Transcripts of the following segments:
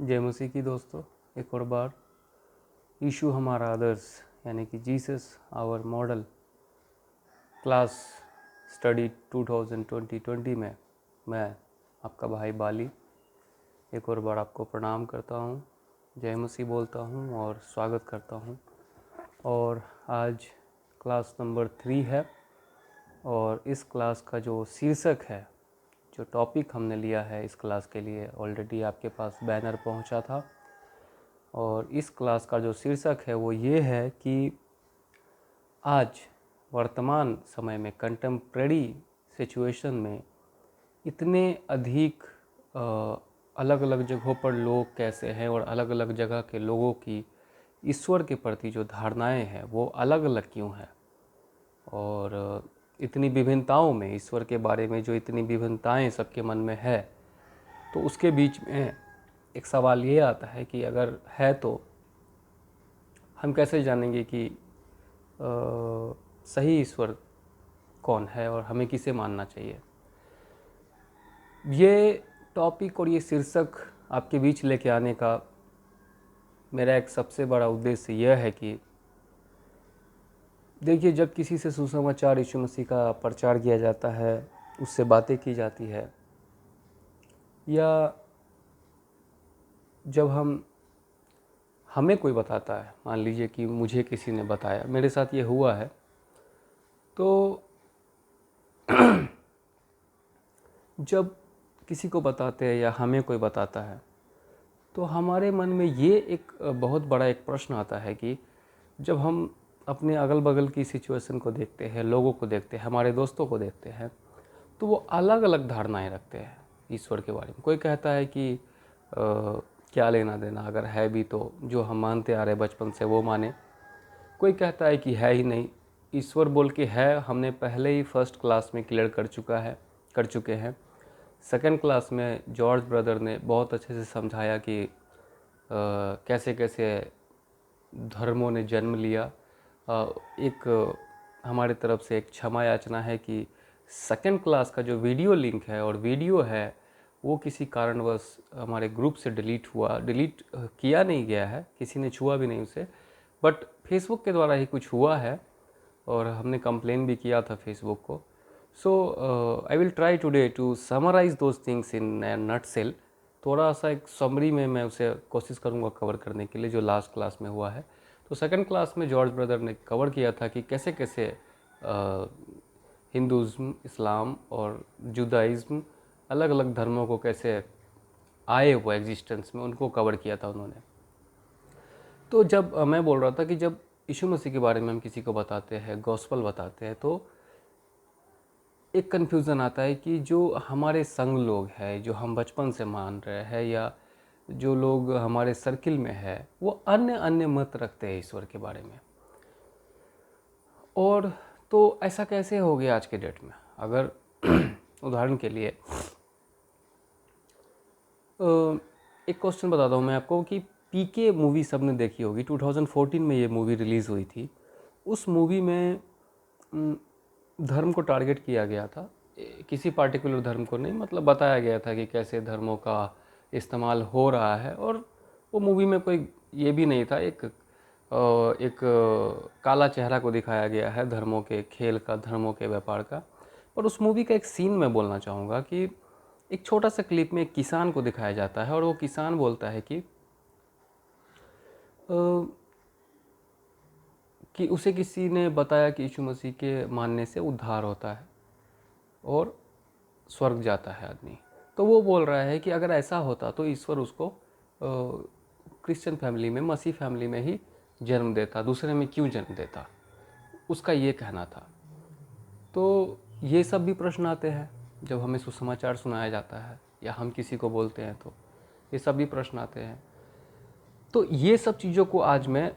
जय मसीह की दोस्तों, एक और बार यीशु हमारा आदर्श यानी कि Jesus our model class study 2020 में मैं आपका भाई बाली एक और बार आपको प्रणाम करता हूँ, जय मसीह बोलता हूँ और स्वागत करता हूँ। और आज क्लास नंबर 3 है और इस क्लास का जो शीर्षक है, जो टॉपिक हमने लिया है इस क्लास के लिए, ऑलरेडी आपके पास बैनर पहुंचा था। और इस क्लास का जो शीर्षक है वो ये है कि आज वर्तमान समय में कंटेम्प्रेरी सिचुएशन में इतने अधिक अलग अलग जगहों पर लोग कैसे हैं और अलग अलग जगह के लोगों की ईश्वर के प्रति जो धारणाएं हैं वो अलग अलग क्यों हैं। और इतनी विभिन्नताओं में, ईश्वर के बारे में जो इतनी विभिन्नताएं सबके मन में है, तो उसके बीच में एक सवाल ये आता है कि अगर है तो हम कैसे जानेंगे कि सही ईश्वर कौन है और हमें किसे मानना चाहिए। ये टॉपिक और ये शीर्षक आपके बीच लेके आने का मेरा एक सबसे बड़ा उद्देश्य यह है कि देखिए, जब किसी से सुसमाचार यीशु मसीह का प्रचार किया जाता है, उससे बातें की जाती है, या जब हमें कोई बताता है, मान लीजिए कि मुझे किसी ने बताया, मेरे साथ ये हुआ है, तो जब किसी को बताते हैं या हमें कोई बताता है तो हमारे मन में ये एक बहुत बड़ा एक प्रश्न आता है कि जब हम अपने अगल बगल की सिचुएशन को देखते हैं, लोगों को देखते हैं, हमारे दोस्तों को देखते हैं, तो वो अलग अलग धारणाएं रखते हैं ईश्वर के बारे में। कोई कहता है कि क्या लेना देना, अगर है भी तो जो हम मानते आ रहे बचपन से वो माने। कोई कहता है कि है ही नहीं, ईश्वर बोल के है, हमने पहले ही फर्स्ट क्लास में क्लियर कर चुके हैं। सेकंड क्लास में जॉर्ज ब्रदर ने बहुत अच्छे से समझाया कि कैसे कैसे धर्मों ने जन्म लिया। एक हमारे तरफ से एक क्षमा याचना है कि सेकंड क्लास का जो वीडियो लिंक है और वीडियो है वो किसी कारणवश हमारे ग्रुप से डिलीट किया नहीं गया है, किसी ने छुआ भी नहीं उसे, बट फेसबुक के द्वारा ही कुछ हुआ है और हमने कंप्लेन भी किया था फेसबुक को। So I will try today to summarise those things in a nutshell. थोड़ा सा एक समरी में मैं उसे कोशिश करूँगा कवर करने के लिए जो लास्ट क्लास में हुआ है। तो सेकंड क्लास में जॉर्ज ब्रदर ने कवर किया था कि कैसे कैसे हिंदुज़्म, इस्लाम और जुदाइज़्म, अलग अलग धर्मों को कैसे आए वो एग्जिस्टेंस में, उनको कवर किया था उन्होंने। तो जब मैं बोल रहा था कि जब यीशु मसीह के बारे में हम किसी को बताते हैं, गॉस्पल बताते हैं, तो एक कन्फ्यूज़न आता है कि जो हमारे संग लोग हैं, जो हम बचपन से मान रहे हैं, या जो लोग हमारे सर्किल में है, वो अन्य अन्य मत रखते हैं ईश्वर के बारे में। और तो ऐसा कैसे हो गया आज के डेट में? अगर उदाहरण के लिए एक क्वेश्चन बताता हूँ मैं आपको कि पीके मूवी सबने देखी होगी, 2014 में ये मूवी रिलीज़ हुई थी। उस मूवी में धर्म को टारगेट किया गया था, किसी पार्टिकुलर धर्म को नहीं, मतलब बताया गया था कि कैसे धर्मों का इस्तेमाल हो रहा है। और वो मूवी में कोई ये भी नहीं था, एक काला चेहरा को दिखाया गया है धर्मों के खेल का, धर्मों के व्यापार का। पर उस मूवी का एक सीन मैं बोलना चाहूँगा कि एक छोटा सा क्लिप में एक किसान को दिखाया जाता है और वो किसान बोलता है कि उसे किसी ने बताया कि यीशु मसीह के मानने से उद्धार होता है और स्वर्ग जाता है आदमी। तो वो बोल रहा है कि अगर ऐसा होता तो ईश्वर उसको क्रिश्चियन फैमिली में, मसीह फैमिली में ही जन्म देता, दूसरे में क्यों जन्म देता, उसका ये कहना था। तो ये सब भी प्रश्न आते हैं जब हमें सुसमाचार सुनाया जाता है या हम किसी को बोलते हैं, तो ये सब भी प्रश्न आते हैं। तो ये सब चीज़ों को आज मैं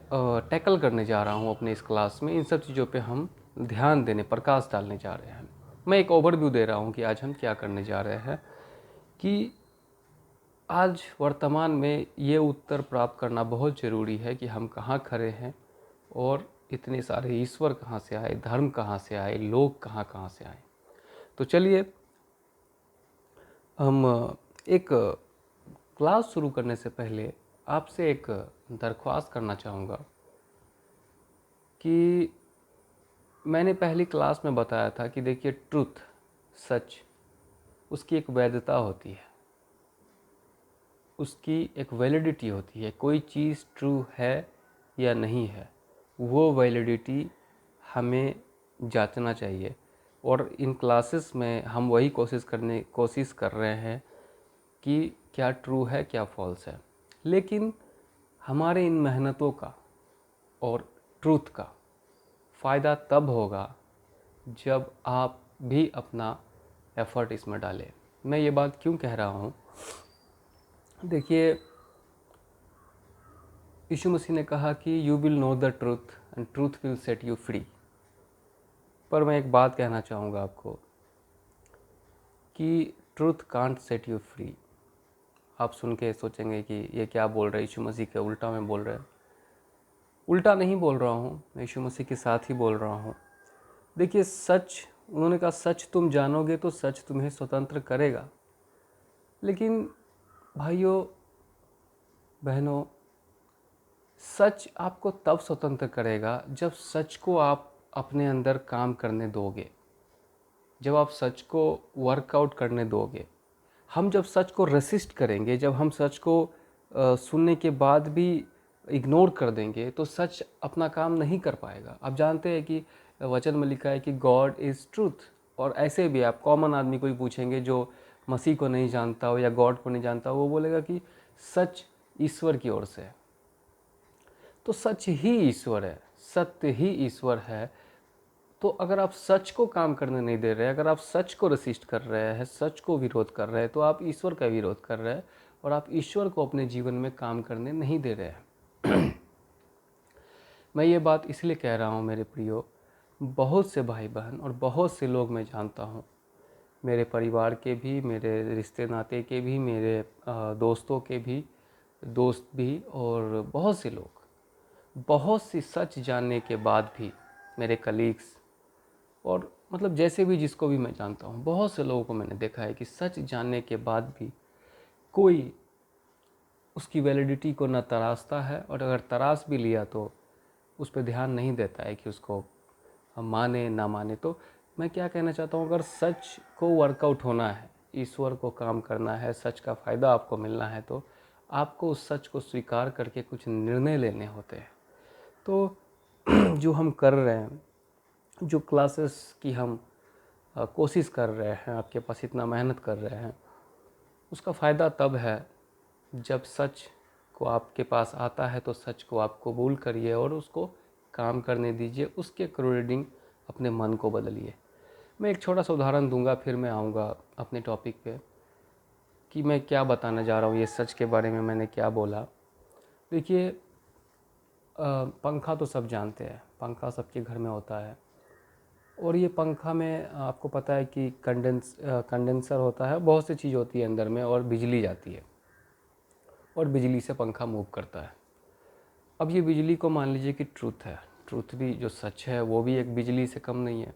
टैकल करने जा रहा हूँ अपने इस क्लास में। इन सब चीज़ों पे हम ध्यान देने, प्रकाश डालने जा रहे हैं। मैं एक ओवरव्यू दे रहा हूँ कि आज हम क्या करने जा रहे हैं, कि आज वर्तमान में ये उत्तर प्राप्त करना बहुत ज़रूरी है कि हम कहाँ खड़े हैं और इतने सारे ईश्वर कहाँ से आए, धर्म कहाँ से आए, लोग कहाँ कहाँ से आए। तो चलिए हम एक क्लास शुरू करने से पहले आपसे एक दरख्वास्त करना चाहूँगा कि मैंने पहली क्लास में बताया था कि देखिए ट्रुथ, सच, उसकी एक वैधता होती है, उसकी एक वैलिडिटी होती है। कोई चीज़ ट्रू है या नहीं है, वो वैलिडिटी हमें जांचना चाहिए। और इन क्लासेस में हम वही कोशिश कर रहे हैं कि क्या ट्रू है क्या फॉल्स है। लेकिन हमारे इन मेहनतों का और ट्रूथ का फ़ायदा तब होगा जब आप भी अपना एफ़र्ट इसमें डालें। मैं ये बात क्यों कह रहा हूँ, देखिए यीशु मसीह ने कहा कि you will know the truth and truth will set you free. पर मैं एक बात कहना चाहूँगा आपको कि truth can't set you free. आप सुन के सोचेंगे कि ये क्या बोल रहे हैं, यीशु मसीह के उल्टा में बोल रहे हैं। उल्टा नहीं बोल रहा हूँ, मैं यीशु मसीह के साथ ही बोल रहा हूँ। देखिए सच, उन्होंने कहा सच तुम जानोगे तो सच तुम्हें स्वतंत्र करेगा। लेकिन भाइयों बहनों, सच आपको तब स्वतंत्र करेगा जब सच को आप अपने अंदर काम करने दोगे, जब आप सच को वर्कआउट करने दोगे। हम जब सच को रेसिस्ट करेंगे, जब हम सच को सुनने के बाद भी इग्नोर कर देंगे, तो सच अपना काम नहीं कर पाएगा। आप जानते हैं कि वचन में लिखा है कि गॉड इज़ ट्रूथ। और ऐसे भी आप कॉमन आदमी को ही पूछेंगे जो मसीह को नहीं जानता हो या गॉड को नहीं जानता हो, वो बोलेगा कि सच ईश्वर की ओर से है। तो सच ही ईश्वर है, सत्य ही ईश्वर है। तो अगर आप सच को काम करने नहीं दे रहे, अगर आप सच को रेसिस्ट कर रहे हैं, सच को विरोध कर रहे हैं, तो आप ईश्वर का विरोध कर रहे हैं और आप ईश्वर को अपने जीवन में काम करने नहीं दे रहे हैं। मैं ये बात इसलिए कह रहा हूँ मेरे प्रियो, बहुत से भाई बहन और बहुत से लोग मैं जानता हूँ, मेरे परिवार के भी, मेरे रिश्ते नाते के भी, मेरे दोस्तों के भी, दोस्त भी, और बहुत से लोग, बहुत सी सच जानने के बाद भी, मेरे कलीग्स और मतलब जैसे भी जिसको भी मैं जानता हूँ, बहुत से लोगों को मैंने देखा है कि सच जानने के बाद भी कोई उसकी वैलिडिटी को न तराशता है, और अगर तराश भी लिया तो उस पर ध्यान नहीं देता है कि उसको हम माने ना माने। तो मैं क्या कहना चाहता हूँ, अगर सच को वर्कआउट होना है, ईश्वर को काम करना है, सच का फ़ायदा आपको मिलना है, तो आपको उस सच को स्वीकार करके कुछ निर्णय लेने होते हैं। तो जो हम कर रहे हैं, जो क्लासेस की हम कोशिश कर रहे हैं, आपके पास इतना मेहनत कर रहे हैं, उसका फ़ायदा तब है जब सच को आपके पास आता है तो सच को आप कबूल करिए और उसको काम करने दीजिए, उसके अकॉर्डिंग अपने मन को बदलिए। मैं एक छोटा सा उदाहरण दूंगा, फिर मैं आऊँगा अपने टॉपिक पे कि मैं क्या बताना जा रहा हूँ, ये सच के बारे में मैंने क्या बोला। देखिए पंखा तो सब जानते हैं, पंखा सबके घर में होता है, और ये पंखा में आपको पता है कि कंडेंसर होता है, बहुत सी चीज़ होती है अंदर में, और बिजली जाती है और बिजली से पंखा मूव करता है। अब ये बिजली को मान लीजिए कि ट्रूथ है, ट्रूथ भी जो सच है वो भी एक बिजली से कम नहीं है।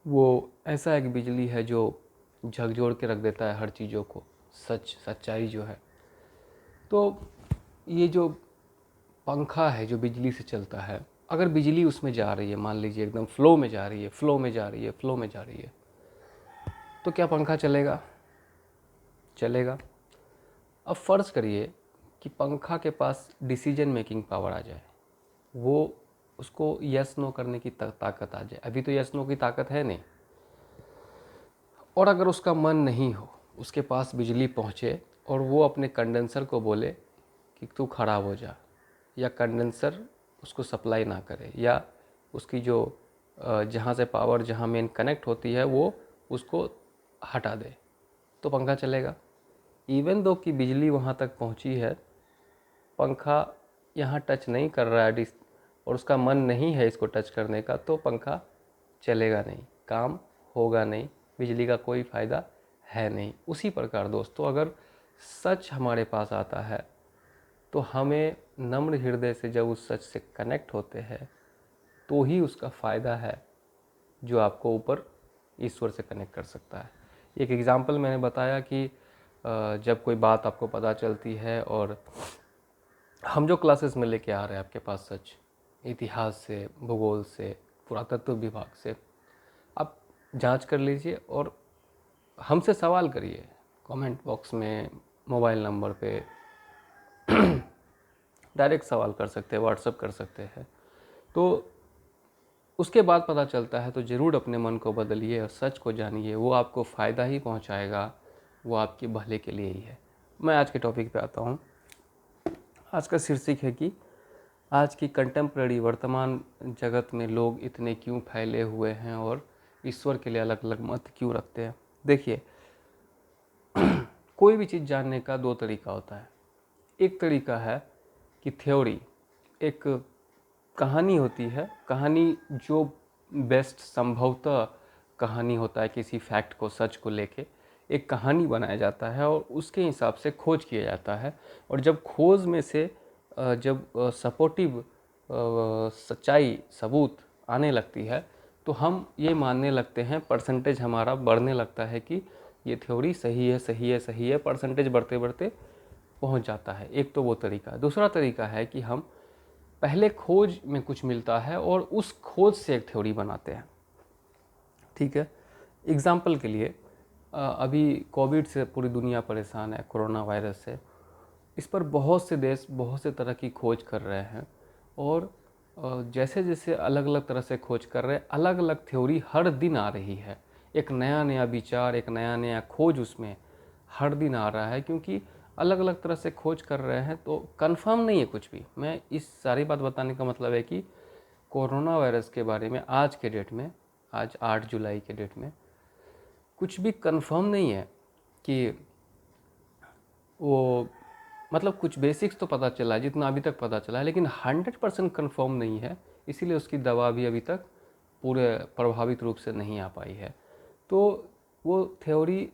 वो ऐसा एक बिजली है जो झकझोर के रख देता है हर चीज़ों को, सच्चाई जो है। तो ये जो पंखा है जो बिजली से चलता है, अगर बिजली उसमें जा रही है, मान लीजिए एकदम फ्लो में जा रही है, फ्लो में जा रही है, फ्लो में जा रही है, तो क्या पंखा चलेगा? चलेगा। अब फ़र्ज़ करिए कि पंखा के पास डिसीजन मेकिंग पावर आ जाए, वो उसको यस नो करने की ताकत आ जाए। अभी तो यस नो की ताकत है नहीं। और अगर उसका मन नहीं हो, उसके पास बिजली पहुँचे और वो अपने कंडेंसर को बोले कि तू ख़राब हो जा, या कंडेंसर उसको सप्लाई ना करे, या उसकी जो जहाँ से पावर, जहाँ मेन कनेक्ट होती है, वो उसको हटा दे, तो पंखा चलेगा। इवन दो कि बिजली वहाँ तक पहुँची है, पंखा यहाँ टच नहीं कर रहा है और उसका मन नहीं है इसको टच करने का, तो पंखा चलेगा नहीं, काम होगा नहीं, बिजली का कोई फ़ायदा है नहीं। उसी प्रकार दोस्तों, अगर सच हमारे पास आता है तो हमें नम्र हृदय से जब उस सच से कनेक्ट होते हैं तो ही उसका फ़ायदा है, जो आपको ऊपर ईश्वर से कनेक्ट कर सकता है। एक एग्ज़ाम्पल मैंने बताया कि जब कोई बात आपको पता चलती है और हम जो क्लासेस में लेके आ रहे हैं आपके पास सच, इतिहास से, भूगोल से, पुरातत्व विभाग से, आप जांच कर लीजिए और हमसे सवाल करिए कमेंट बॉक्स में, मोबाइल नंबर पे डायरेक्ट सवाल कर सकते हैं, व्हाट्सअप कर सकते हैं। तो उसके बाद पता चलता है तो ज़रूर अपने मन को बदलिए और सच को जानिए, वो आपको फ़ायदा ही पहुंचाएगा, वो आपके भले के लिए ही है। मैं आज के टॉपिक पे आता हूँ। आज का शीर्षक है कि आज की कंटेम्प्रेरी वर्तमान जगत में लोग इतने क्यों फैले हुए हैं और ईश्वर के लिए अलग अलग मत क्यों रखते हैं। देखिए, कोई भी चीज़ जानने का दो तरीका होता है। एक तरीका है कि थ्योरी, एक कहानी होती है, कहानी जो बेस्ट संभवतः कहानी होता है, किसी फैक्ट को, सच को लेके एक कहानी बनाया जाता है और उसके हिसाब से खोज किया जाता है। और जब खोज में से जब सपोर्टिव सच्चाई, सबूत आने लगती है तो हम ये मानने लगते हैं, परसेंटेज हमारा बढ़ने लगता है कि ये थ्योरी सही है, सही है, सही है, परसेंटेज बढ़ते बढ़ते पहुंच जाता है। एक तो वो तरीका। दूसरा तरीका है कि हम पहले खोज में कुछ मिलता है और उस खोज से एक थ्योरी बनाते हैं। ठीक है, एग्जाम्पल के लिए अभी कोविड से पूरी दुनिया परेशान है, कोरोना वायरस से। इस पर बहुत से देश बहुत से तरह की खोज कर रहे हैं और जैसे जैसे अलग अलग तरह से खोज कर रहे हैं, अलग अलग थ्योरी हर दिन आ रही है। एक नया नया विचार, एक नया नया खोज उसमें हर दिन आ रहा है, क्योंकि अलग अलग तरह से खोज कर रहे हैं तो कंफर्म नहीं है कुछ भी। मैं इस सारी बात बताने का मतलब है कि कोरोना वायरस के बारे में आज के डेट में, आज 8 जुलाई के डेट में कुछ भी कंफर्म नहीं है कि वो, मतलब कुछ बेसिक्स तो पता चला है जितना अभी तक पता चला है, लेकिन 100% कन्फर्म नहीं है। इसीलिए उसकी दवा भी अभी तक पूरे प्रभावित रूप से नहीं आ पाई है। तो वो थ्योरी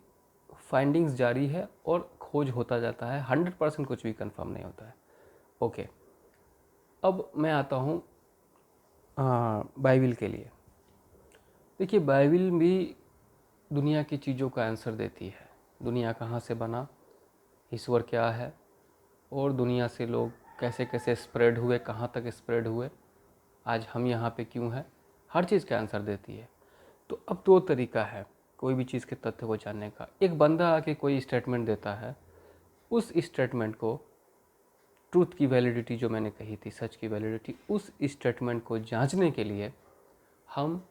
फाइंडिंग्स जारी है और खोज होता जाता है, 100% कुछ भी कंफर्म नहीं होता है। ओके, अब मैं आता हूँ बाइबिल के लिए। देखिए, बाइबिल भी दुनिया की चीज़ों का आंसर देती है। दुनिया कहाँ से बना, ईश्वर क्या है, और दुनिया से लोग कैसे कैसे स्प्रेड हुए, कहाँ तक स्प्रेड हुए, आज हम यहाँ पे क्यों हैं, हर चीज़ का आंसर देती है। तो अब दो तरीका है कोई भी चीज़ के तथ्य को जानने का। एक बंदा आके कोई स्टेटमेंट देता है, उस स्टेटमेंट को, ट्रूथ की वैलिडिटी जो मैंने कही थी, सच की वैलिडिटी, उस स्टेटमेंट को जांचने के लिए हम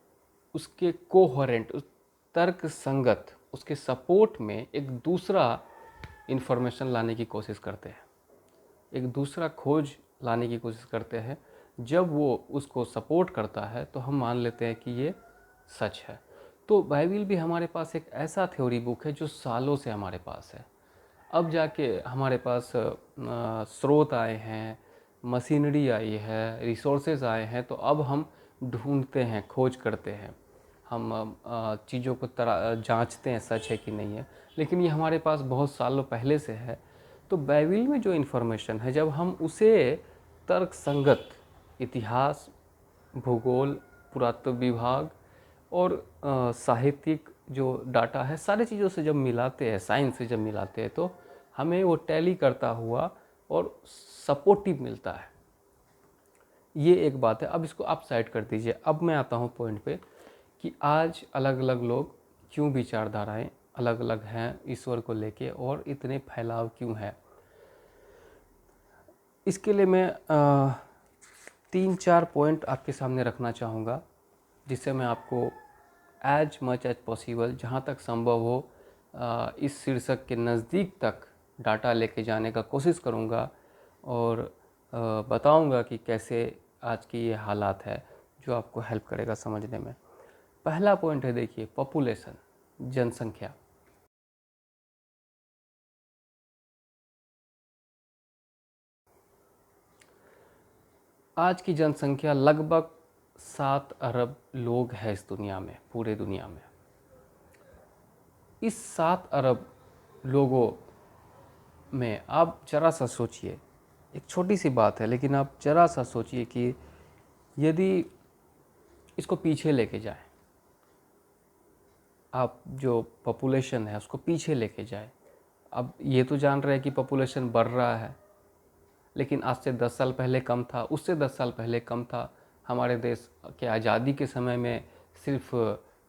उसके कोहेरेंट, उस तर्क संगत, उसके सपोर्ट में एक दूसरा इन्फॉर्मेशन लाने की कोशिश करते हैं, एक दूसरा खोज लाने की कोशिश करते हैं। जब वो उसको सपोर्ट करता है तो हम मान लेते हैं कि ये सच है। तो बाइबिल भी हमारे पास एक ऐसा थ्योरी बुक है जो सालों से हमारे पास है। अब जाके हमारे पास स्रोत आए हैं, मशीनरी आई है, रिसोर्सेज आए हैं, तो अब हम ढूंढते हैं, खोज करते हैं, हम चीज़ों को जांचते हैं सच है कि नहीं है। लेकिन ये हमारे पास बहुत सालों पहले से है। तो बाइबिल में जो इन्फॉर्मेशन है, जब हम उसे तर्क संगत, इतिहास, भूगोल, पुरातत्व विभाग और साहित्यिक जो डाटा है, सारी चीज़ों से जब मिलाते हैं, साइंस से जब मिलाते हैं, तो हमें वो टैली करता हुआ और सपोर्टिव मिलता है। ये एक बात है। अब इसको आप साइड कर दीजिए। अब मैं आता हूँ पॉइंट पे कि आज अलग अलग लोग क्यों, विचारधाराएं अलग अलग हैं ईश्वर को लेके, और इतने फैलाव क्यों है। इसके लिए मैं 3-4 पॉइंट आपके सामने रखना चाहूँगा, जिससे मैं आपको एज मच एज पॉसिबल, जहाँ तक संभव हो, इस शीर्षक के नज़दीक तक डाटा लेके जाने का कोशिश करूँगा और बताऊँगा कि कैसे आज की ये हालात है, जो आपको हेल्प करेगा समझने में। पहला पॉइंट है, देखिए, पॉपुलेशन, जनसंख्या। आज की जनसंख्या लगभग 7 अरब लोग हैं इस दुनिया में, पूरे दुनिया में। इस 7 अरब लोगों में आप जरा सा सोचिए, एक छोटी सी बात है लेकिन आप जरा सा सोचिए कि यदि इसको पीछे लेके जाए, आप जो पॉपुलेशन है उसको पीछे लेके जाए, अब ये तो जान रहे हैं कि पॉपुलेशन बढ़ रहा है, लेकिन आज से 10 साल पहले कम था, उससे 10 साल पहले कम था। हमारे देश के आज़ादी के समय में सिर्फ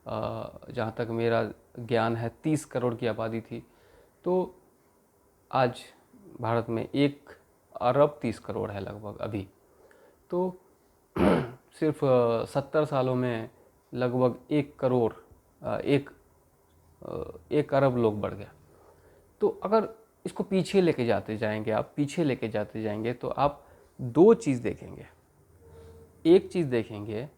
जहाँ तक मेरा ज्ञान है 30 करोड़ की आबादी थी। तो आज भारत में 1 अरब 30 करोड़ है लगभग अभी। तो सिर्फ 70 सालों में लगभग 1 करोड़ 1 अरब लोग बढ़ गया। तो अगर इसको पीछे लेके जाते जाएंगे, आप पीछे लेके जाते जाएंगे, तो आप दो चीज़ देखेंगे। एक चीज़ देखेंगे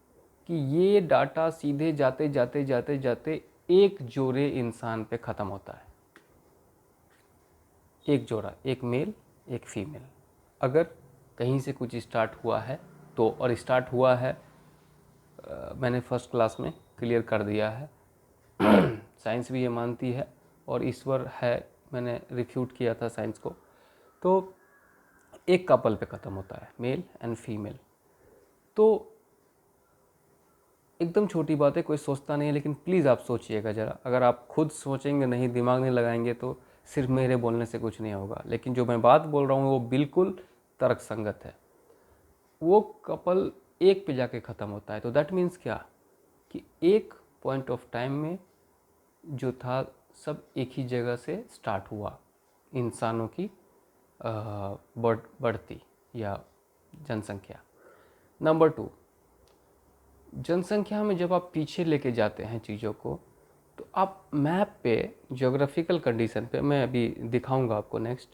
कि ये डाटा सीधे जाते जाते जाते जाते एक जोड़े इंसान पे ख़त्म होता है। एक जोड़ा, एक मेल एक फीमेल। अगर कहीं से कुछ स्टार्ट हुआ है तो, और स्टार्ट हुआ है, मैंने फर्स्ट क्लास में क्लियर कर दिया है, साइंस भी ये मानती है और ईश्वर है, मैंने रिफ्यूट किया था साइंस को। तो एक कपल पे ख़त्म होता है, मेल एंड फीमेल। तो एकदम छोटी बात है, कोई सोचता नहीं है, लेकिन प्लीज़ आप सोचिएगा ज़रा। अगर आप खुद सोचेंगे नहीं, दिमाग नहीं लगाएंगे, तो सिर्फ मेरे बोलने से कुछ नहीं होगा। लेकिन जो मैं बात बोल रहा हूँ वो बिल्कुल तर्कसंगत है। वो कपल एक पे जाके ख़त्म होता है, तो दैट मीन्स क्या कि एक पॉइंट ऑफ टाइम में जो था सब एक ही जगह से स्टार्ट हुआ, इंसानों की बढ़ती या जनसंख्या। नंबर 2, जनसंख्या में जब आप पीछे लेके जाते हैं चीज़ों को, तो आप मैप पे, ज्योग्राफिकल कंडीशन पे, मैं अभी दिखाऊंगा आपको नेक्स्ट,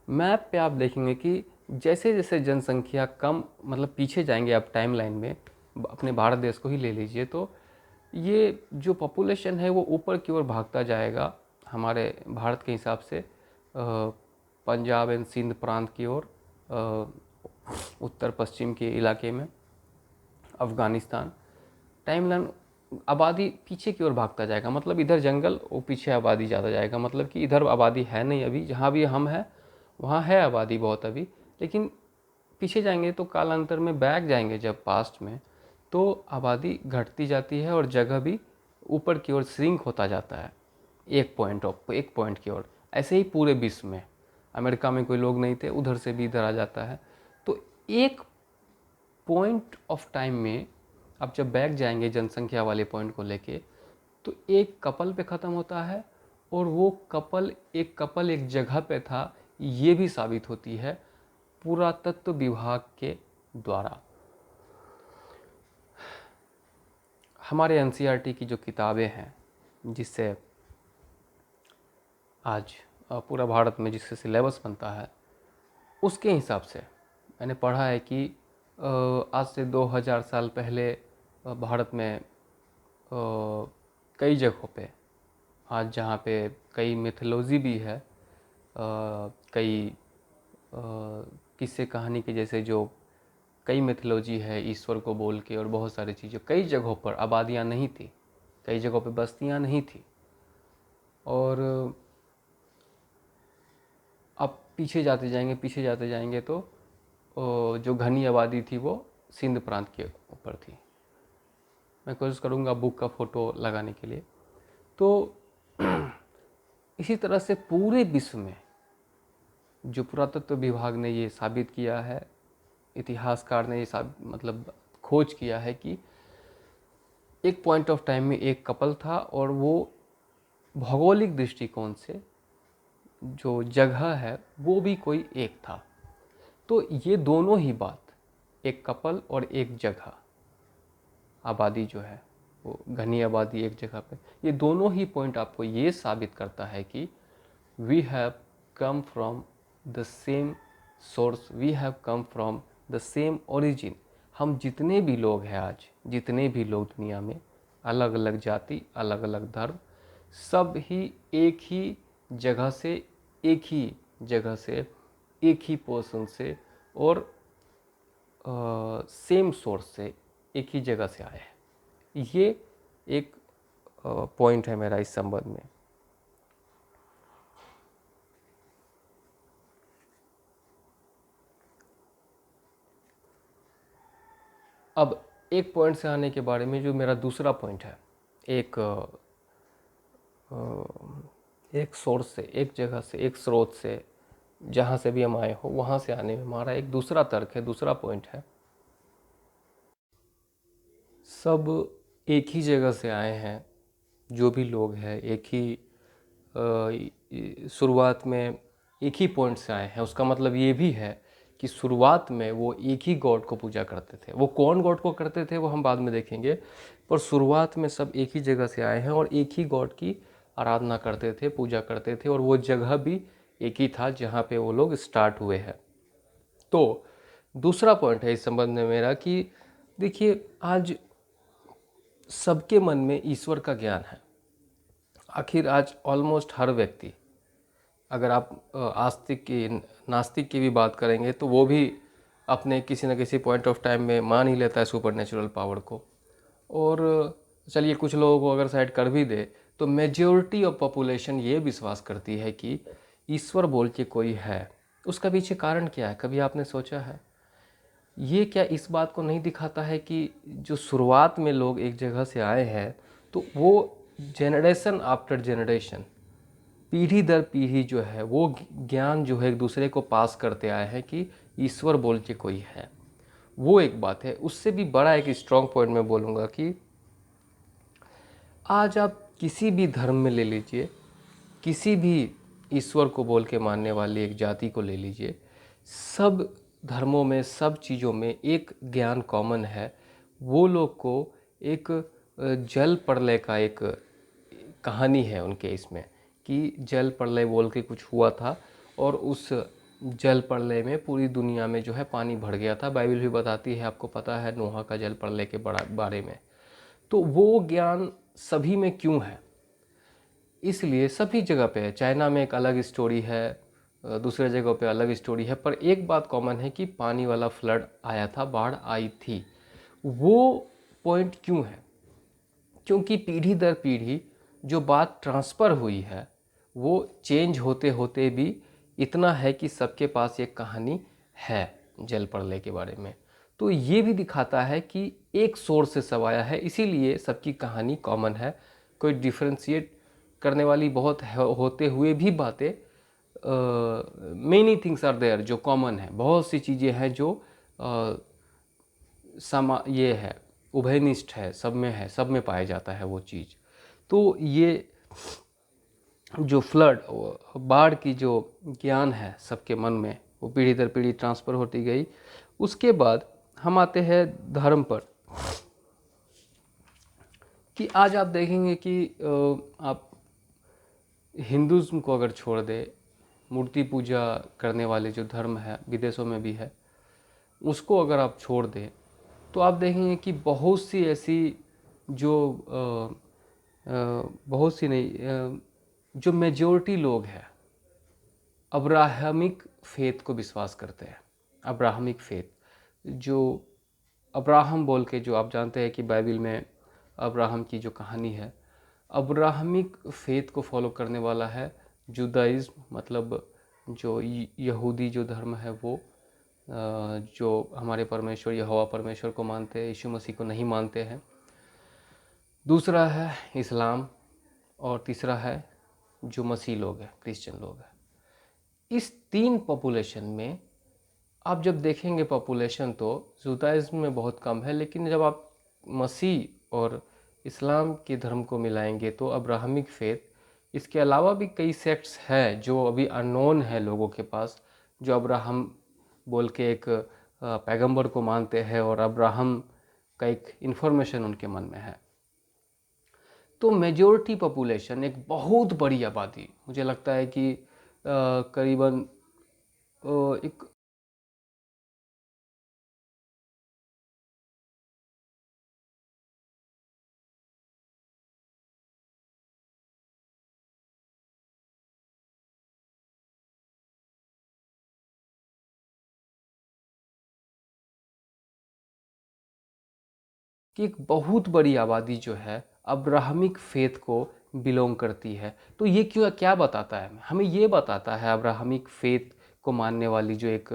मैप पे आप देखेंगे कि जैसे जैसे जनसंख्या कम, मतलब पीछे जाएंगे आप टाइमलाइन में, अपने भारत देश को ही ले लीजिए, तो ये जो पॉपुलेशन है वो ऊपर की ओर भागता जाएगा हमारे भारत के हिसाब से, पंजाब एंड सिंध प्रांत की ओर, उत्तर पश्चिम के इलाके में, अफ़गानिस्तान। टाइमलाइन आबादी पीछे की ओर भागता जाएगा, मतलब इधर जंगल, वो पीछे आबादी ज़्यादा जाएगा, मतलब कि इधर आबादी है नहीं अभी, जहाँ भी हम हैं वहाँ है आबादी बहुत अभी, लेकिन पीछे जाएंगे तो कालांतर में बैक जाएंगे जब पास्ट में, तो आबादी घटती जाती है और जगह भी ऊपर की ओर श्रिंक होता जाता है, एक पॉइंट की ओर। ऐसे ही पूरे विश्व में, अमेरिका में कोई लोग नहीं थे, उधर से भी इधर आ जाता है। तो एक पॉइंट ऑफ टाइम में अब जब बैक जाएंगे जनसंख्या वाले पॉइंट को लेके, तो एक कपल पे ख़त्म होता है, और वो कपल एक जगह पे था, ये भी साबित होती है पुरातत्व विभाग के द्वारा। हमारे एनसीईआरटी की जो किताबें हैं, जिससे आज पूरा भारत में जिससे सिलेबस बनता है, उसके हिसाब से मैंने पढ़ा है कि आज से 2000 साल पहले भारत में कई जगहों पे, आज जहाँ पे कई मिथोलॉजी भी है, कई किस्से कहानी के जैसे जो कई मिथोलॉजी है ईश्वर को बोल के, और बहुत सारी चीज़ें, कई जगहों पर आबादियाँ नहीं थी, कई जगहों पे बस्तियाँ नहीं थी। और अब पीछे जाते जाएंगे तो जो घनी आबादी थी वो सिंध प्रांत के ऊपर थी। मैं कोशिश करूँगा बुक का फ़ोटो लगाने के लिए। तो इसी तरह से पूरे विश्व में जो पुरातत्व विभाग ने ये साबित किया है, इतिहासकार ने ये मतलब खोज किया है कि एक पॉइंट ऑफ टाइम में एक कपल था, और वो भौगोलिक दृष्टिकोण से जो जगह है वो भी कोई एक था। तो ये दोनों ही बात, एक कपल और एक जगह, आबादी जो है वो घनी आबादी एक जगह पे, ये दोनों ही पॉइंट आपको ये साबित करता है कि we have come from the same source, we have come from the same origin. हम जितने भी लोग हैं आज, जितने भी लोग दुनिया में, अलग अलग जाति, अलग अलग धर्म, सब ही एक ही जगह से, एक ही जगह से, एक ही पर्सन से, और सेम सोर्स से, एक ही जगह से आए हैं। ये एक पॉइंट है मेरा इस संबंध में। अब एक पॉइंट से आने के बारे में जो मेरा दूसरा पॉइंट है, एक एक सोर्स से, एक जगह से, एक स्रोत से, जहाँ से भी हम आए हो वहाँ से आने में हमारा एक दूसरा तर्क है, दूसरा पॉइंट है। सब एक ही जगह से आए हैं, जो भी लोग हैं एक ही शुरुआत में एक ही पॉइंट से आए हैं। उसका मतलब ये भी है कि शुरुआत में वो एक ही गॉड को पूजा करते थे। वो कौन गॉड को करते थे वो हम बाद में देखेंगे, पर शुरुआत में सब एक ही जगह से आए हैं और एक ही गॉड की आराधना करते थे, पूजा करते थे, और वो जगह भी एक ही था जहाँ पे वो लोग स्टार्ट हुए हैं। तो दूसरा पॉइंट है इस संबंध में मेरा कि देखिए, आज सबके मन में ईश्वर का ज्ञान है। आखिर आज ऑलमोस्ट हर व्यक्ति, अगर आप आस्तिक की, नास्तिक की भी बात करेंगे तो वो भी अपने किसी न किसी पॉइंट ऑफ टाइम में मान ही लेता है सुपर नेचुरल पावर को। और चलिए कुछ लोगों को अगर साइड कर भी दे तो मेजॉरिटी ऑफ पॉपुलेशन ये विश्वास करती है कि ईश्वर बोल के कोई है। उसका पीछे कारण क्या है, कभी आपने सोचा है? ये क्या इस बात को नहीं दिखाता है कि जो शुरुआत में लोग एक जगह से आए हैं तो वो जनरेशन आफ्टर जनरेशन, पीढ़ी दर पीढ़ी जो है वो ज्ञान जो है एक दूसरे को पास करते आए हैं कि ईश्वर बोल के कोई है। वो एक बात है। उससे भी बड़ा एक स्ट्रॉन्ग पॉइंट मैं बोलूँगा कि आज आप किसी भी धर्म में ले लीजिए, किसी भी ईश्वर को बोल के मानने वाली एक जाति को ले लीजिए, सब धर्मों में, सब चीज़ों में एक ज्ञान कॉमन है। वो लोग को एक जल प्रलय का एक कहानी है उनके इसमें, कि जल प्रलय बोल के कुछ हुआ था और उस जल प्रलय में पूरी दुनिया में जो है पानी भर गया था। बाइबल भी बताती है, आपको पता है नोहा का जल प्रलय के बारे में। तो वो ज्ञान सभी में क्यों है? इसलिए सभी जगह पे है। चाइना में एक अलग स्टोरी है, दूसरे जगह पे अलग स्टोरी है, पर एक बात कॉमन है कि पानी वाला फ्लड आया था, बाढ़ आई थी। वो पॉइंट क्यों है? क्योंकि पीढ़ी दर पीढ़ी जो बात ट्रांसफ़र हुई है वो चेंज होते होते भी इतना है कि सबके पास एक कहानी है जल प्रलय के बारे में। तो ये भी दिखाता है कि एक सोर्स से सब आया है, इसीलिए सबकी कहानी कॉमन है। कोई डिफ्रेंशिएट करने वाली बहुत होते हुए भी बातें, मेनी थिंग्स आर देयर जो कॉमन है। बहुत सी चीज़ें हैं जो ये है, उभयनिष्ठ है, सब में है, सब में पाया जाता है वो चीज़। तो ये जो फ्लड, बाढ़ की जो ज्ञान है सबके मन में, वो पीढ़ी दर पीढ़ी ट्रांसफ़र होती गई। उसके बाद हम आते हैं धर्म पर, कि आज आप देखेंगे कि आप हिंदुज़्म को अगर छोड़ दे, मूर्ति पूजा करने वाले जो धर्म है विदेशों में भी है, उसको अगर आप छोड़ दें तो आप देखेंगे कि बहुत सी ऐसी जो बहुत सी नहीं, जो मेजॉरिटी लोग हैं अब्राहमिक फेथ को विश्वास करते हैं। अब्राहमिक फेथ, जो अब्राहम बोल के, जो आप जानते हैं कि बाइबल में अब्राहम की जो कहानी है, अब्राहमिक फेथ को फॉलो करने वाला है जुदाइज्म, मतलब जो यहूदी जो धर्म है वो, जो हमारे परमेश्वर यहोवा परमेश्वर को मानते हैं, यीशु मसीह को नहीं मानते हैं। दूसरा है इस्लाम, और तीसरा है जो मसीह लोग हैं, क्रिश्चियन लोग हैं। इस तीन पॉपुलेशन में आप जब देखेंगे पॉपुलेशन तो जुदाइज्म में बहुत कम है, लेकिन जब आप मसीह और इस्लाम के धर्म को मिलाएंगे तो अब्राहमिक फेथ, इसके अलावा भी कई सेक्ट्स हैं जो अभी अननोन है लोगों के पास, जो अब्राहम बोल के एक पैगंबर को मानते हैं और अब्राहम का एक इन्फॉर्मेशन उनके मन में है। तो मेजॉरिटी पॉपुलेशन, एक बहुत बड़ी आबादी, मुझे लगता है कि करीबन एक कि एक बहुत बड़ी आबादी जो है अब्राहमिक फेथ को बिलोंग करती है। तो ये क्यों, क्या बताता है हमें? ये बताता है अब्राहमिक फेथ को मानने वाली जो एक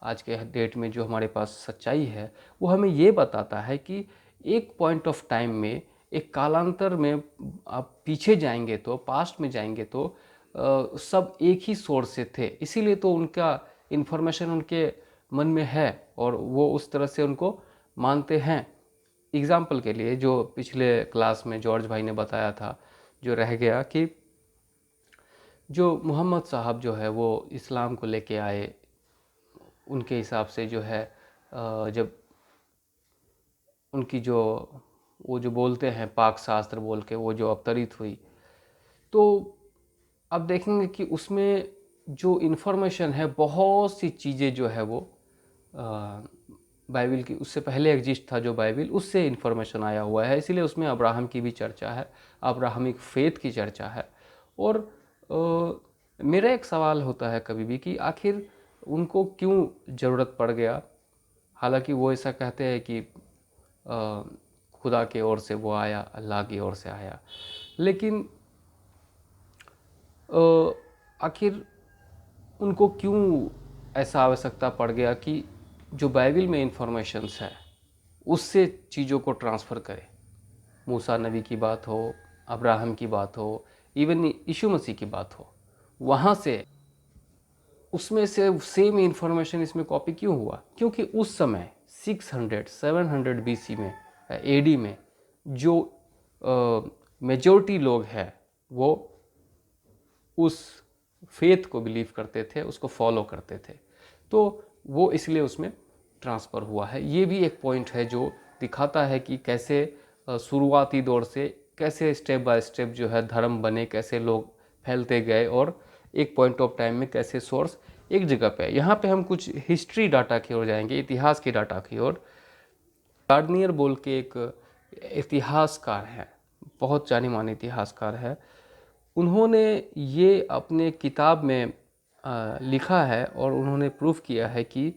आज के डेट में जो हमारे पास सच्चाई है, वो हमें ये बताता है कि एक पॉइंट ऑफ टाइम में, एक कालांतर में आप पीछे जाएंगे तो, पास्ट में जाएंगे तो सब एक ही सोर्स से थे, इसीलिए तो उनका इन्फॉर्मेशन उनके मन में है और वो उस तरह से उनको मानते हैं। एग्जाम्पल के लिए जो पिछले क्लास में जॉर्ज भाई ने बताया था, जो रह गया, कि जो मोहम्मद साहब जो है वो इस्लाम को लेके आए, उनके हिसाब से जो है जब उनकी जो वो जो बोलते हैं पाक शास्त्र बोल के वो जो अवतरित हुई, तो अब देखेंगे कि उसमें जो इन्फॉर्मेशन है, बहुत सी चीज़ें जो है वो बाइबल की उससे पहले एग्जिस्ट था, जो बाइबल उससे इन्फॉर्मेशन आया हुआ है, इसीलिए उसमें अब्राहम की भी चर्चा है, अब्राहमिक फेथ की चर्चा है। और मेरा एक सवाल होता है कभी भी कि आखिर उनको क्यों ज़रूरत पड़ गया, हालांकि वो ऐसा कहते हैं कि खुदा की ओर से वो आया, अल्लाह की ओर से आया, लेकिन आखिर उनको क्यों ऐसा आवश्यकता पड़ गया कि जो बाइबल में इंफॉर्मेशंस है उससे चीज़ों को ट्रांसफ़र करे। मूसा नबी की बात हो, अब्राहम की बात हो, इवन यीशु मसीह की बात हो, वहाँ से उसमें से सेम इंफॉर्मेशन इसमें कॉपी क्यों हुआ? क्योंकि उस समय 600-700 BC में, AD में, जो मेजॉरिटी लोग हैं वो उस फेथ को बिलीव करते थे, उसको फॉलो करते थे, तो वो इसलिए उसमें ट्रांसफ़र हुआ है। ये भी एक पॉइंट है जो दिखाता है कि कैसे शुरुआती दौर से कैसे स्टेप बाय स्टेप जो है धर्म बने, कैसे लोग फैलते गए और एक पॉइंट ऑफ टाइम में कैसे सोर्स एक जगह पे। यहाँ पे हम कुछ हिस्ट्री डाटा की ओर जाएंगे, इतिहास की डाटा की ओर। गार्डनियर बोल के एक इतिहासकार है, बहुत जाने माने इतिहासकार है, उन्होंने ये अपने किताब में लिखा है और उन्होंने प्रूफ किया है कि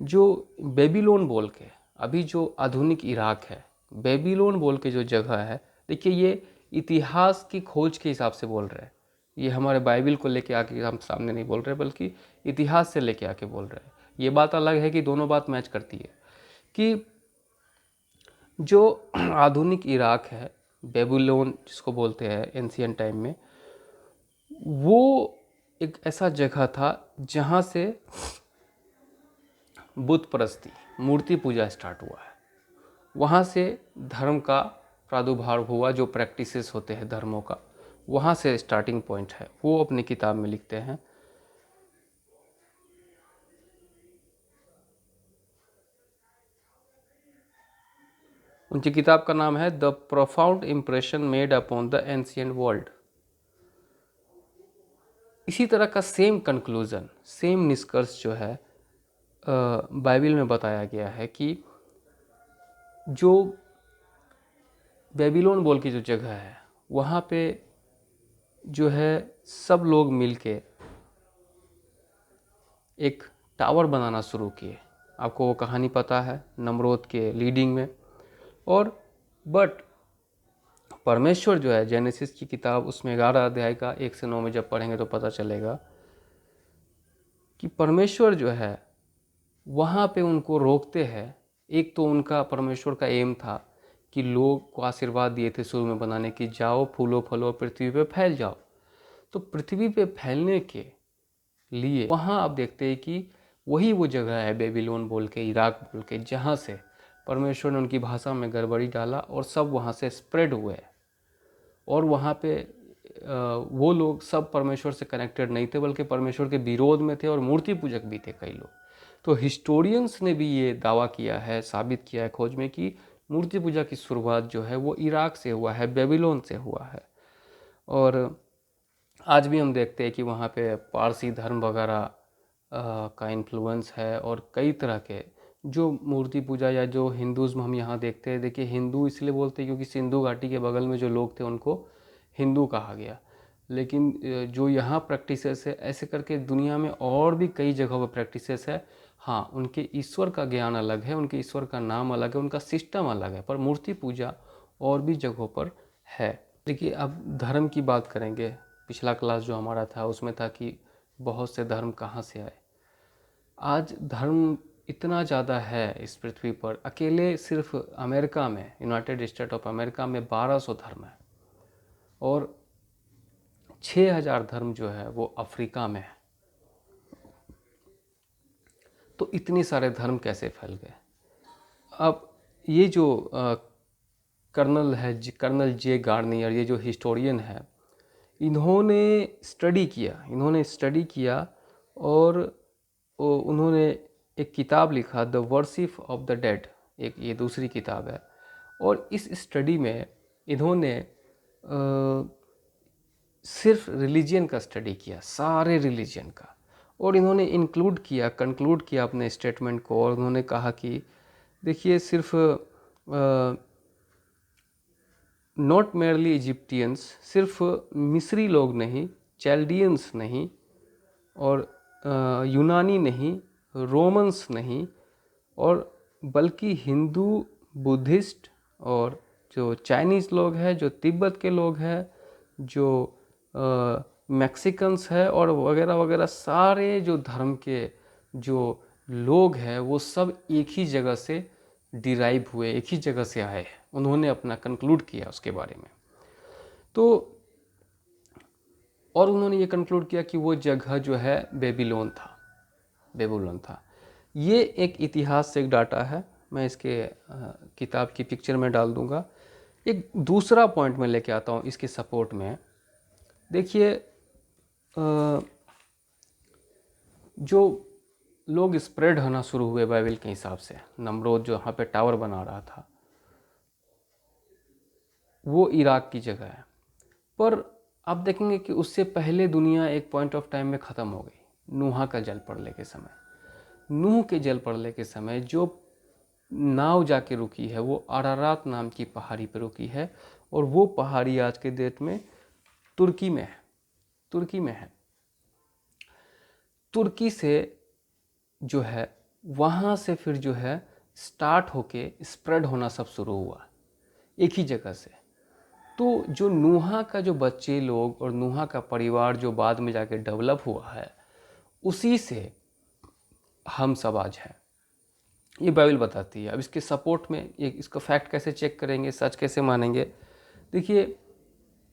जो बेबीलोन बोल के, अभी जो आधुनिक इराक है, बेबीलोन बोल के जो जगह है, देखिए ये इतिहास की खोज के हिसाब से बोल रहे हैं, ये हमारे बाइबल को लेके आके हम सामने नहीं बोल रहे, बल्कि इतिहास से लेके आके बोल रहे हैं। ये बात अलग है कि दोनों बात मैच करती है कि जो आधुनिक इराक है, बेबीलोन जिसको बोलते हैं एंशियंट टाइम में, वो एक ऐसा जगह था जहाँ से बुत परस्ती, मूर्ति पूजा स्टार्ट हुआ है। वहाँ से धर्म का प्रादुर्भाव हुआ, जो प्रैक्टिसेस होते हैं धर्मों का, वहाँ से स्टार्टिंग पॉइंट है। वो अपनी किताब में लिखते हैं। उनकी किताब का नाम है the profound impression made upon the ancient world. इसी तरह का सेम कंक्लूजन, सेम निष्कर्ष जो है बाइबल में बताया गया है कि जो बेबीलोन बोल की जो जगह है, वहाँ पे जो है सब लोग मिलके एक टावर बनाना शुरू किए। आपको वो कहानी पता है, नमरोद के लीडिंग में। और बट परमेश्वर जो है, जेनेसिस की किताब उसमें 11 अध्याय का 1 से 9 में जब पढ़ेंगे तो पता चलेगा कि परमेश्वर जो है वहाँ पे उनको रोकते हैं। एक तो उनका परमेश्वर का एम था कि लोग को आशीर्वाद दिए थे शुरू में बनाने की, जाओ फूलो फलो पृथ्वी पे फैल जाओ। तो पृथ्वी पे फैलने के लिए वहाँ आप देखते हैं कि वही वो जगह है बेबीलोन बोल के, इराक बोल के, जहाँ से परमेश्वर ने उनकी भाषा में गड़बड़ी डाला और सब वहाँ से स्प्रेड हुए। और वहाँ पे वो लोग सब परमेश्वर से कनेक्टेड नहीं थे, बल्कि परमेश्वर के विरोध में थे और मूर्ति पूजक भी थे कई लोग। तो हिस्टोरियंस ने भी ये दावा किया है, साबित किया है खोज में, कि मूर्ति पूजा की शुरुआत जो है वो इराक से हुआ है, बेबीलोन से हुआ है। और आज भी हम देखते हैं कि वहाँ पे पारसी धर्म वगैरह का इन्फ्लुएंस है, और कई तरह के जो मूर्ति पूजा या जो हिंदुज़्म हम यहाँ देखते हैं। देखिए हिंदू इसलिए बोलते हैं क्योंकि सिंधु घाटी के बगल में जो लोग थे उनको हिंदू कहा गया, लेकिन जो यहाँ प्रैक्टिसेस है, ऐसे करके दुनिया में और भी कई जगहों पर प्रैक्टिसेस है। हाँ, उनके ईश्वर का ज्ञान अलग है, उनके ईश्वर का नाम अलग है, उनका सिस्टम अलग है, पर मूर्ति पूजा और भी जगहों पर है। देखिए अब धर्म की बात करेंगे। पिछला क्लास जो हमारा था उसमें था कि बहुत से धर्म कहाँ से आए। आज धर्म इतना ज़्यादा है इस पृथ्वी पर, अकेले सिर्फ अमेरिका में, यूनाइटेड स्टेट ऑफ अमेरिका में 1200 धर्म है, और 6000 धर्म जो है वो अफ्रीका में है। तो इतने सारे धर्म कैसे फैल गए? अब ये जो कर्नल जे गार्नियर, ये जो हिस्टोरियन है, इन्होंने स्टडी किया और उन्होंने एक किताब लिखा, the worship of the dead, एक ये दूसरी किताब है। और इस स्टडी में इन्होंने सिर्फ रिलीजन का स्टडी किया, सारे रिलीजन का, और इन्होंने कंक्लूड किया अपने स्टेटमेंट को, और उन्होंने कहा कि देखिए, सिर्फ नॉट मेयरली इजिप्टियंस, सिर्फ मिस्री लोग नहीं, चैल्डियंस नहीं, और यूनानी नहीं, रोमन्स नहीं, और बल्कि हिंदू, बुद्धिस्ट, और जो चाइनीज़ लोग हैं, जो तिब्बत के लोग हैं, जो मैक्सिकन्स है, और वगैरह वगैरह, सारे जो धर्म के जो लोग हैं वो सब एक ही जगह से डिराइव हुए, एक ही जगह से आए हैं। उन्होंने अपना कंक्लूड किया उसके बारे में। तो और उन्होंने ये कंक्लूड किया कि वो जगह जो है बेबीलोन था। ये एक इतिहास से एक डाटा है, मैं इसके किताब की पिक्चर में डाल दूंगा। एक दूसरा पॉइंट मैं लेके आता हूँ इसके सपोर्ट में। देखिए, जो लोग स्प्रेड होना शुरू हुए बाइबल के हिसाब से, नमरोद जो यहाँ पे टावर बना रहा था, वो इराक की जगह है। पर आप देखेंगे कि उससे पहले दुनिया एक पॉइंट ऑफ टाइम में ख़त्म हो गई। नूह के जल पड़ने के समय जो नाव जाके रुकी है वो अरारात नाम की पहाड़ी पर रुकी है, और वो पहाड़ी आज के डेट में तुर्की में है। तुर्की से जो है, वहाँ से फिर जो है स्टार्ट होके स्प्रेड होना सब शुरू हुआ एक ही जगह से। तो जो नूहा का जो बच्चे लोग और नूहा का परिवार जो बाद में जाके डेवलप हुआ है, उसी से हम सब आज हैं, ये बाइबल बताती है। अब इसके सपोर्ट में इसका फैक्ट कैसे चेक करेंगे, सच कैसे मानेंगे? देखिए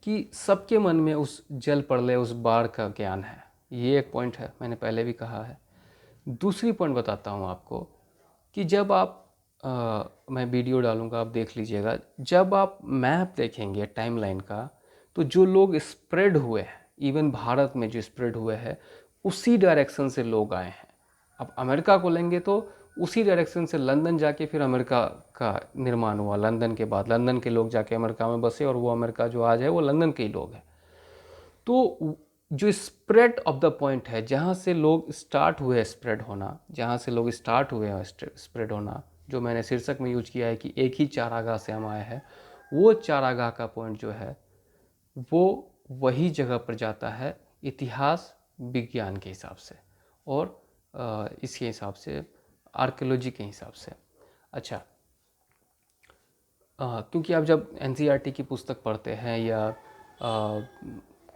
कि सबके मन में उस जल प्रलय, उस बाढ़ का ज्ञान है, ये एक पॉइंट है, मैंने पहले भी कहा है। दूसरी पॉइंट बताता हूँ आपको कि जब आप मैं वीडियो डालूंगा, आप देख लीजिएगा, जब आप मैप देखेंगे टाइमलाइन का, तो जो लोग स्प्रेड हुए हैं, इवन भारत में जो स्प्रेड हुए हैं, उसी डायरेक्शन से लोग आए हैं। अब अमेरिका को लेंगे तो उसी डायरेक्शन से लंदन जाके फिर अमेरिका का निर्माण हुआ। लंदन के बाद लंदन के लोग जाके अमेरिका में बसे, और वो अमेरिका जो आज है वो लंदन के ही लोग हैं। तो जो स्प्रेड ऑफ द पॉइंट है, जहाँ से लोग स्टार्ट हुए स्प्रेड होना, जो मैंने शीर्षक में यूज किया है कि एक ही चारागाह से हम आए हैं, वो चारागाह का पॉइंट जो है वो वही जगह पर जाता है इतिहास विज्ञान के हिसाब से, और इसके हिसाब से आर्कियोलॉजी के हिसाब से। अच्छा, क्योंकि आप जब एनसीईआरटी की पुस्तक पढ़ते हैं या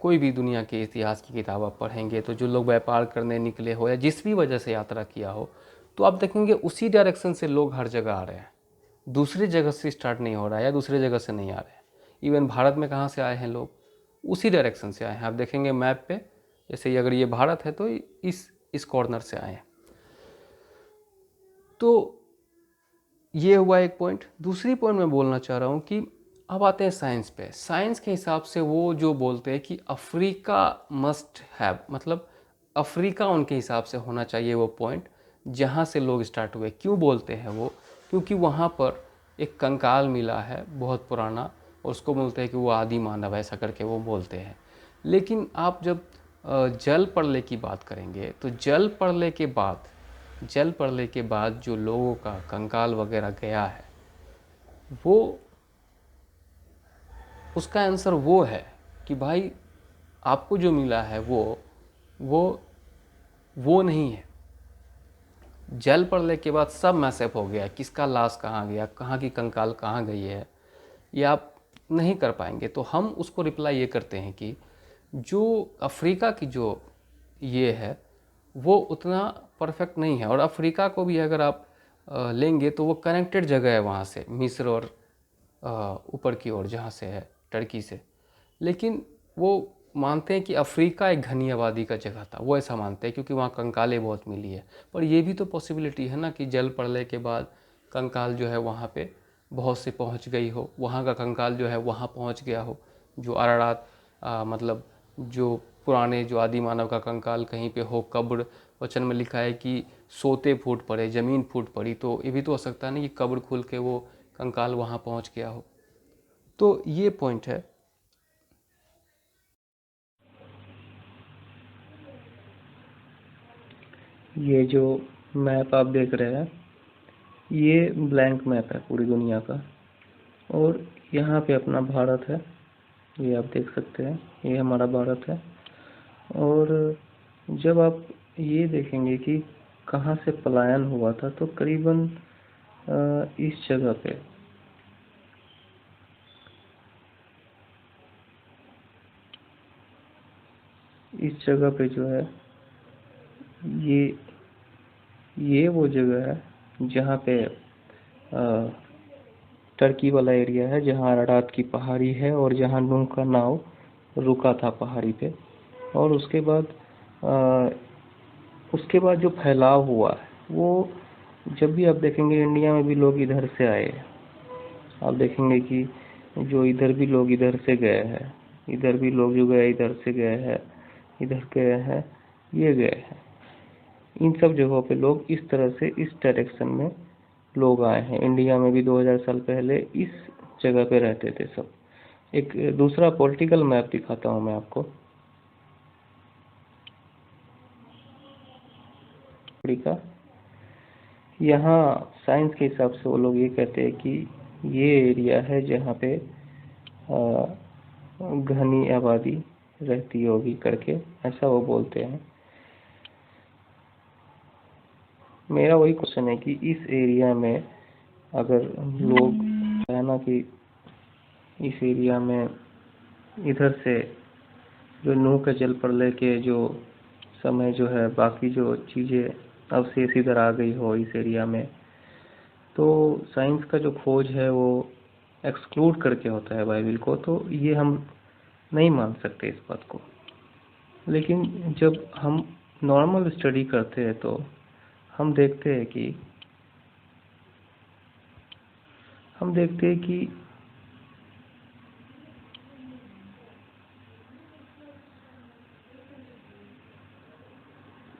कोई भी दुनिया के इतिहास की किताब आप पढ़ेंगे, तो जो लोग व्यापार करने निकले हो या जिस भी वजह से यात्रा किया हो, तो आप देखेंगे उसी डायरेक्शन से लोग हर जगह आ रहे हैं, दूसरी जगह से स्टार्ट नहीं हो रहा है या दूसरी जगह से नहीं आ रहे हैं। इवन भारत में कहाँ से आए हैं लोग, उसी डायरेक्शन से आए हैं। आप देखेंगे मैप पे, जैसे अगर ये भारत है तो इस कॉर्नर से आए हैं। तो ये हुआ एक पॉइंट। दूसरी पॉइंट मैं बोलना चाह रहा हूँ कि अब आते हैं साइंस पे। साइंस के हिसाब से वो जो बोलते हैं कि अफ्रीका मस्ट हैव, मतलब अफ्रीका उनके हिसाब से होना चाहिए वो पॉइंट जहाँ से लोग स्टार्ट हुए। क्यों बोलते हैं वो? क्योंकि वहाँ पर एक कंकाल मिला है बहुत पुराना, और उसको बोलते हैं कि वो आदि मानव, ऐसा करके वो बोलते हैं। लेकिन आप जब जल प्रलय की बात करेंगे, तो जल प्रलय के बाद जो लोगों का कंकाल वगैरह गया है, वो उसका आंसर वो है कि भाई आपको जो मिला है वो नहीं है। जल प्रलय के बाद सब मैसअप हो गया, किसका लाश कहाँ गया, कहाँ की कंकाल कहाँ गई है, ये आप नहीं कर पाएंगे। तो हम उसको रिप्लाई ये करते हैं कि जो अफ्रीका की जो ये है वो उतना परफेक्ट नहीं है। और अफ्रीका को भी अगर आप लेंगे तो वो कनेक्टेड जगह है वहाँ से, मिस्र और ऊपर की ओर जहाँ से है टर्की से, लेकिन वो मानते हैं कि अफ्रीका एक घनी आबादी का जगह था, वो ऐसा मानते हैं क्योंकि वहाँ कंकालें बहुत मिली है। पर ये भी तो पॉसिबिलिटी है ना कि जल प्रलय के बाद कंकाल जो है वहाँ पे बहुत से पहुँच गई हो, वहाँ का कंकाल जो है वहाँ पहुँच गया हो। जो अरारात मतलब जो पुराने जो आदि मानव का कंकाल कहीं पे हो, कब्र वचन में लिखा है कि सोते फूट पड़े, ज़मीन फूट पड़ी, तो ये भी तो हो सकता है ना कि कब्र खुल के वो कंकाल वहाँ पहुँच गया हो। तो ये पॉइंट है। ये जो मैप आप देख रहे हैं, ये ब्लैंक मैप है पूरी दुनिया का। और यहाँ पे अपना भारत है, ये आप देख सकते हैं, ये हमारा भारत है। और जब आप ये देखेंगे कि कहाँ से पलायन हुआ था, तो करीबन इस जगह पे, इस जगह पे जो है, ये ये वो जगह है जहाँ पे टर्की वाला एरिया है, जहाँ अरारात की पहाड़ी है और जहाँ नूह का नाव रुका था पहाड़ी पे। और उसके बाद जो फैलाव हुआ है, वो जब भी आप देखेंगे इंडिया में भी लोग इधर से आए हैं। आप देखेंगे कि जो इधर भी लोग इधर से गए हैं, इधर भी लोग जो गए इधर से गए हैं, इधर गए हैं, ये गए हैं। इन सब जगहों पे लोग इस तरह से, इस डायरेक्शन में लोग आए हैं। इंडिया में भी 2000 साल पहले इस जगह पे रहते थे सब। एक दूसरा पॉलिटिकल मैप दिखाता हूँ मैं आपको, अफ्रीका। यहाँ साइंस के हिसाब से वो लोग ये कहते हैं कि ये एरिया है जहाँ पे घनी आबादी रहती होगी करके, ऐसा वो बोलते हैं। मेरा वही क्वेश्चन है कि इस एरिया में अगर लोग है ना, कि इस एरिया में इधर से जो नूह के जल प्रलय के जो समय जो है, बाकी जो चीज़ें अवशेष इधर आ गई हो इस एरिया में, तो साइंस का जो खोज है वो एक्सक्लूड करके होता है बाइबल को, तो ये हम नहीं मान सकते इस बात को। लेकिन जब हम नॉर्मल स्टडी करते हैं तो हम देखते हैं कि हम देखते हैं कि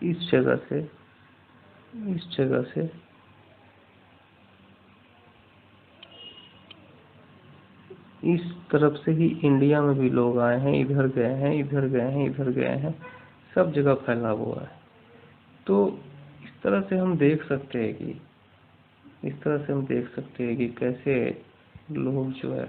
इस जगह से, इस जगह से इस तरफ से ही इंडिया में भी लोग आए हैं, इधर गए हैं, इधर गए हैं, इधर गए हैं, सब जगह फैला हुआ है। तो इस तरह से हम देख सकते हैं कि, इस तरह से हम देख सकते हैं कि कैसे लोग जो है